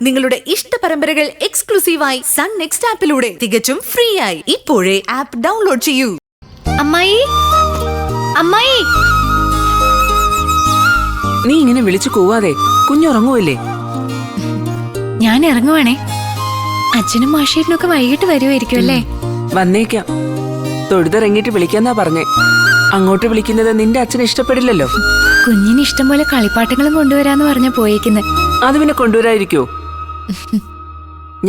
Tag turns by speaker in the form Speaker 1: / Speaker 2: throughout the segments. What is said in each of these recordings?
Speaker 1: നിങ്ങളുടെ ഇഷ്ട പരമ്പരകൾ എക്സ്ക്ലൂസീവായി സൺ നെക്സ്റ്റ് ആപ്പിലൂടെ തികച്ചും ഫ്രീ ആയി ഇപ്പോഴേ ആപ്പ് ഡൗൺലോഡ് ചെയ്യൂ.
Speaker 2: അമ്മായി, അമ്മായി,
Speaker 3: നീ ഇങ്ങനെ വിളിച്ചു കൂവാതെ കുഞ്ഞുറങ്ങുവല്ലേ?
Speaker 2: ഞാൻ ഇറങ്ങുവാണേ. അച്ഛനും മാഷേട്ടനൊക്കെ വൈകിട്ട് വരുമായിരിക്കും അല്ലേ?
Speaker 3: വന്നേക്കാം. തൊഴുതിറങ്ങിയിട്ട് വിളിക്കാന്നാ പറഞ്ഞേ. അങ്ങോട്ട് വിളിക്കുന്നത് നിന്റെ അച്ഛന് ഇഷ്ടപ്പെടില്ലല്ലോ.
Speaker 2: കുഞ്ഞിന് ഇഷ്ടം പോലെ കളിപ്പാട്ടങ്ങളും കൊണ്ടുവരാന്ന് പറഞ്ഞ പോയേക്കുന്നത്.
Speaker 3: അത് പിന്നെ കൊണ്ടുവരാതിരിക്കോ?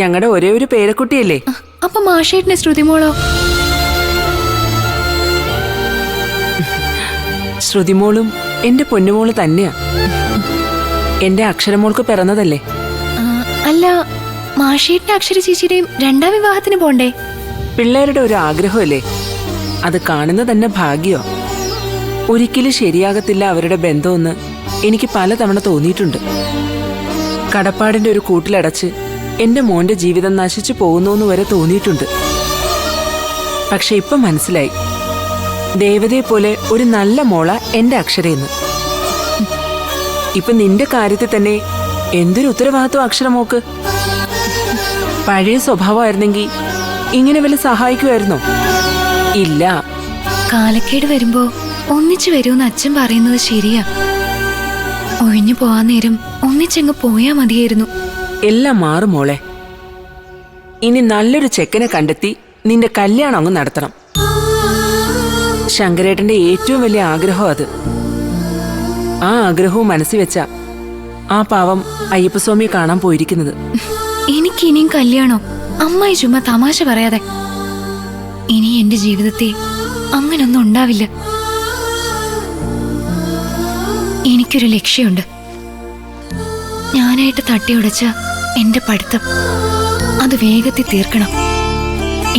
Speaker 3: ഞങ്ങളുടെ ഒരേ ഒരു പേരക്കുട്ടിയല്ലേ.
Speaker 2: അപ്പൊ മാഷേട്ടന് ശ്രുതിമോളോ?
Speaker 3: ശ്രുതിമോളും എന്റെ പൊന്നുമോള് തന്നെയാ. എന്റെ അക്ഷരമോൾക്ക് പിറന്നതല്ലേ.
Speaker 2: അല്ല, മാഷേട്ടന്റെ അക്ഷര ചേച്ചിയുടെയും രണ്ടാം വിവാഹത്തിന് പോണ്ടേ?
Speaker 3: പിള്ളേരുടെ ഒരു ആഗ്രഹമല്ലേ, അത് കാണുന്നത് തന്നെ ഭാഗ്യോ. ഒരിക്കലും ശരിയാകത്തില്ല അവരുടെ ബന്ധമെന്ന് എനിക്ക് പലതവണ തോന്നിയിട്ടുണ്ട്. കടപ്പാടിന്റെ ഒരു കൂട്ടിലടച്ച് എന്റെ മോന്റെ ജീവിതം നശിച്ചു പോകുന്നു വരെ തോന്നിയിട്ടുണ്ട്. പക്ഷെ ഇപ്പൊ മനസ്സിലായി, ദേവതയെ പോലെ ഒരു നല്ല മോള എന്റെ അക്ഷരയെന്ന്. ഇപ്പൊ നിന്റെ കാര്യത്തിൽ തന്നെ എന്തൊരു ഉത്തരവാദിത്വം അക്ഷരമോക്ക്. പഴയ സ്വഭാവമായിരുന്നെങ്കിൽ ഇങ്ങനെ വല്ല സഹായിക്കുമായിരുന്നോ? ഇല്ല.
Speaker 2: കാലക്കേട് വരുമ്പോ ഒന്നിച്ചു വരുമെന്ന് അച്ഛൻ പറയുന്നത് ശരിയാ. ഒഴിഞ്ഞു പോവാൻ നേരം ഒന്നിച്ചങ്ങ് പോയാ മതിയായിരുന്നു.
Speaker 3: എല്ലാം മാറും മോളെ. ഇനി നല്ലൊരു ചെക്കനെ കണ്ടെത്തി നിന്റെ കല്യാണം അങ്ങ് നടത്തണം. ശങ്കരേട്ടന്റെ ഏറ്റവും വലിയ ആഗ്രഹം അത്. ആ ആഗ്രഹവും മനസ്സിൽ വെച്ച ആ പാവം അയ്യപ്പസ്വാമിയെ കാണാൻ പോയിരിക്കുന്നത്.
Speaker 2: എനിക്കിനിയും കല്യാണോ? അമ്മായി ചുമ്മാ തമാശ പറയാതെ. ഇനി എന്റെ ജീവിതത്തെ അങ്ങനൊന്നും ഉണ്ടാവില്ല. എനിക്കൊരു ലക്ഷ്യമുണ്ട്. ഞാനായിട്ട് തട്ടിയുടച്ച എന്റെ പഠിത്തം അത് വേഗത്തിൽ തീർക്കണം.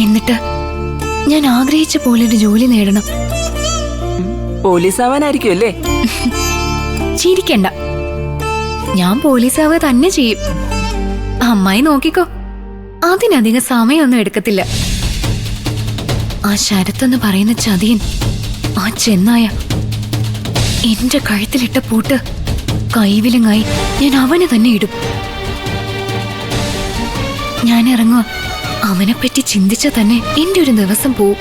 Speaker 2: എന്നിട്ട് ഞാൻ ആഗ്രഹിച്ച പോലൊരു ജോലി നേടണം.
Speaker 3: പോലീസാവാനായിരിക്കും അല്ലേ?
Speaker 2: ചിരിക്കണ്ട, ഞാൻ പോലീസാവുക തന്നെ ചെയ്യും. അമ്മായി നോക്കിക്കോ, അതിനധികം സമയമൊന്നും എടുക്കത്തില്ല. ആ ശരത്തെന്ന് പറയുന്ന ചതിയൻ, ആ ചെന്നായ എന്റെ കഴുത്തിലിട്ട പൂട്ട് കൈവിലങ്ങായി ഞാൻ അവനെ തന്നെ ഇടും. ഞാൻ ഇറങ്ങുക. അവനെപ്പറ്റി ചിന്തിച്ച തന്നെ എന്റെ ഒരു ദിവസം പോവും.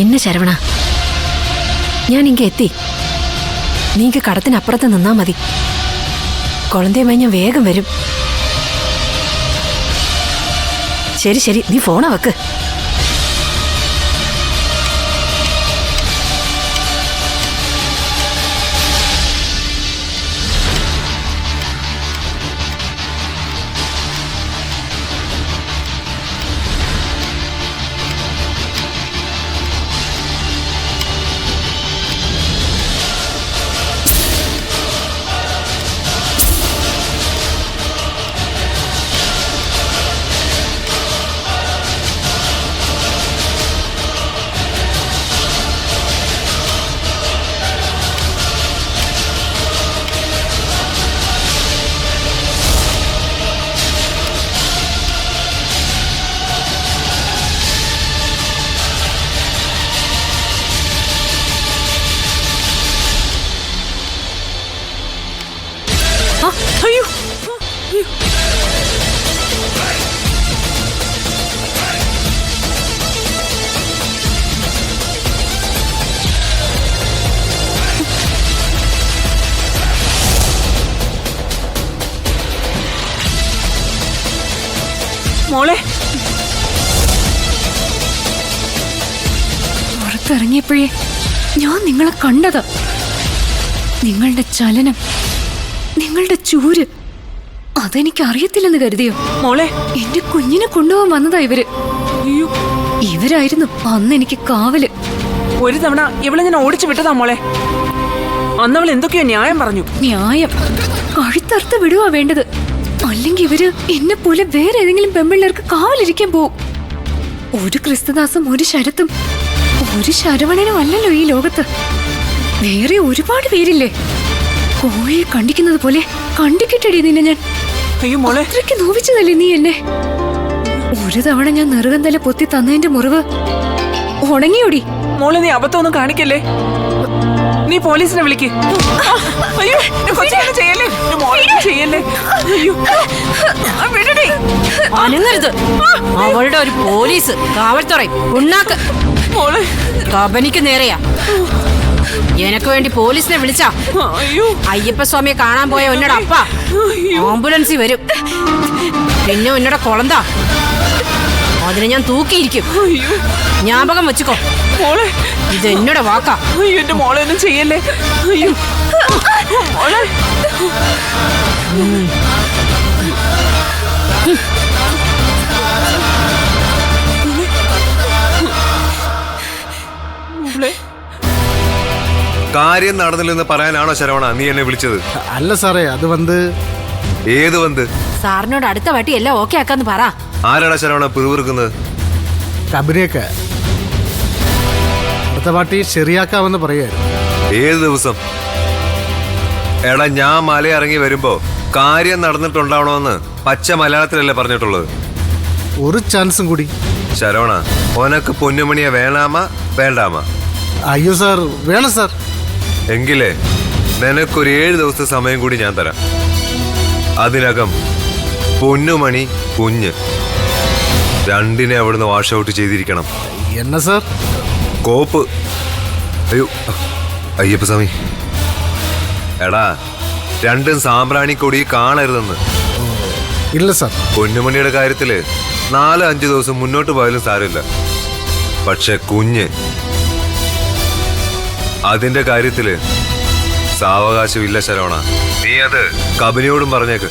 Speaker 4: என்ன ശരവണ, ഞാൻ ഇങ്ങ എത്തി. നീക്ക് കടത്തിനപ്പുറത്ത് നിന്നാ മതി. കുഴന്തയുമായി ഞാൻ വേഗം വരും. ശരി ശരി, നീ ഫോണ വെക്ക്.
Speaker 3: അയ്യോ, മോളെ.
Speaker 2: പുറത്തിറങ്ങിയപ്പോഴേ ഞാൻ നിങ്ങളെ കണ്ടതാ. നിങ്ങളുടെ ചലനം, നിങ്ങളുടെ ചൂര്, അതെനിക്ക് അറിയത്തില്ലെന്ന് കരുതിയോ?
Speaker 3: മോളെ,
Speaker 2: എന്റെ കുഞ്ഞിനെ കൊണ്ടുപോകാൻ വന്നതാ ഇവര്. ഇവരായിരുന്നു അന്ന് എനിക്ക് കാവല്.
Speaker 3: ഒരു തവണ ഇവളെ ഞാൻ ഓടിച്ചു വിട്ടതാ മോളെ. അന്നവൾ എന്തൊക്കെയോ ന്യായം പറഞ്ഞു.
Speaker 2: ന്യായം കഴുത്തറുത്ത് വിടുവാ വേണ്ടത്. അല്ലെങ്കിൽ ഇവര് എന്നെ പോലെ വേറെ ഏതെങ്കിലും പെമ്പിള്ളേർക്ക് കാവലിരിക്കാൻ പോവും. ഒരു ക്രിസ്തുദാസും ഒരു ശരത്തും ഒരു ശരവണനും അല്ലല്ലോ ഈ ലോകത്ത്. വേറെ ഒരുപാട് പേരില്ലേ. കോഴിയെ കണ്ടിക്കുന്നത് പോലെ കണ്ടിക്കിട്ടടി നിന്നെ ഞാൻ.
Speaker 3: അയ്യോ മോളെ,
Speaker 2: അത്രയ്ക്ക് നോവിച്ചതല്ലേ നീ എന്നെ. ഒരു തവണ ഞാൻ നെറുകന്തല പൊത്തി തന്നതിന്റെ മുറിവ് ഉണങ്ങിയോടി.
Speaker 3: മോളെ നീ അബദ്ധമൊന്നും കാണിക്കല്ലേ. നീ പോലീസിനെ വിളിക്ക്. അയ്യോ കൊച്ചിനെ ചെയ്യല്ലേ, മോളെ ചെയ്യല്ലേ. അയ്യോ വിടടി.
Speaker 4: അനങ്ങരുത്. അവളുടെ ഒരു പോലീസ് കാവൽത്തുറയും ഉണ്ണാക്ക്
Speaker 3: മോളെ
Speaker 4: കബനിക്ക് നേരെയാ. എനക്ക് വേണ്ടി പോലീസിനെ വിളിച്ചാ
Speaker 3: അയ്യോ
Speaker 4: അയ്യപ്പസ്വാമിയെ കാണാൻ പോയ ഉന്നോട് അപ്പ ആംബുലൻസിൽ വരും. പിന്നെ ഉന്നോടെ കൊളന്താ അതിനെ ഞാൻ തൂക്കിയിരിക്കും.
Speaker 3: അയ്യോ
Speaker 4: ജ്ഞാപകം വെച്ചുക്കോ
Speaker 3: മോളെ,
Speaker 4: ഇത് എന്നോട് വാക്കാ.
Speaker 3: അയ്യോ എന്റെ മോളെ ഒന്നും ചെയ്യല്ലേ. അയ്യോ മോളെ. മോളെ
Speaker 5: കാര്യം നടന്നില്ലെന്ന് പറയാനാണോ ശരവണ നീ എന്നെ വിളിച്ചത്?
Speaker 6: അല്ല സാറേ, അത് വന്ന്
Speaker 5: ഏത് വന്ന്?
Speaker 4: സാറിനോട് അടുത്ത വട്ടി എല്ലാം ഓക്കെ ആക്കാന്ന് പറ.
Speaker 5: ആരാടാ ശരവണ പിറുപിറുക്കുന്നത്?
Speaker 6: കബനിയൊക്കെ അടുത്ത പാർട്ടി ശരിയാക്കാമെന്ന് പറയായിരുന്നു.
Speaker 5: ഏത് ദിവസം? എടാ ഞാൻ മലയിറങ്ങി വരുമ്പോ കാര്യം നടന്നിട്ടുണ്ടാവണമെന്ന് പച്ച മലയാളത്തിലല്ലേ പറഞ്ഞിട്ടുള്ളത്?
Speaker 6: ഒരു ചാൻസും കൂടി.
Speaker 5: ശരവണ ഓനക്ക് പൊന്നുമണിയെ വേണാമാ വേണ്ടാമാ?
Speaker 6: അയ്യോ സാർ, വേണം സാർ.
Speaker 5: എങ്കിലേ നിനക്കൊരു 7 ദിവസത്തെ സമയം കൂടി ഞാൻ തരാം. അതിനകം പൊന്നുമണി കുഞ്ഞ് രണ്ടിനെ അവിടുന്ന് വാഷ് ഔട്ട് ചെയ്തിരിക്കണം.
Speaker 6: എന്നാ സാർ?
Speaker 5: കോപ്പ്. അയ്യോ അയ്യപ്പസ്വാമി, എടാ രണ്ടും സാമ്പ്രാണി കൊടി കാണരുതെന്ന്.
Speaker 6: ഇല്ല സാർ.
Speaker 5: പൊന്നുമണിയുടെ കാര്യത്തില് 4-5 ദിവസം മുന്നോട്ട് പോയാലും സാരമില്ല. പക്ഷെ കുഞ്ഞ്, അതിന്റെ കാര്യത്തില് സാവകാശമില്ല ശരവണ. നീ അത് കബനിയോടും പറഞ്ഞേക്ക്.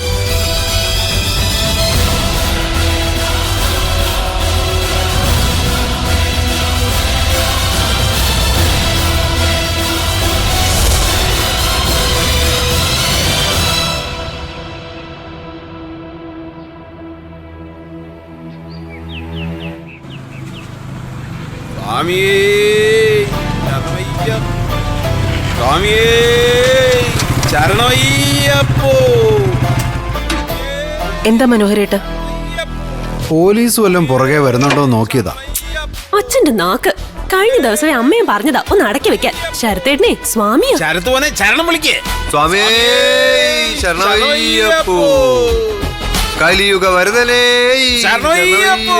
Speaker 4: എന്താ മനോഹരേട്ട?
Speaker 7: പോലീസ് വല്ലതും പുറകെ വരുന്നുണ്ടോ നോക്കിയതാ.
Speaker 8: അച്ഛന്റെ നാക്ക് കഴിഞ്ഞ ദിവസമേ അമ്മയും പറഞ്ഞതാ ഒന്ന് അടക്കി വെക്കാൻ. ശരത്തേട്ടനെ സ്വാമിയോ
Speaker 9: ശരണം വിളിക്കേ.
Speaker 5: സ്വാമിയേ ശരണമയ്യപ്പോ, കലിയുഗ വരദനേ ശരണമയ്യപ്പോ.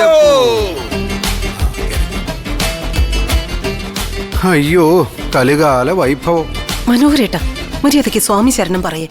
Speaker 7: അയ്യോ കലികാല വൈഭവം.
Speaker 4: മനോഹരേട്ട മര്യാദയ്ക്ക് സ്വാമി ശരണം പറയേ.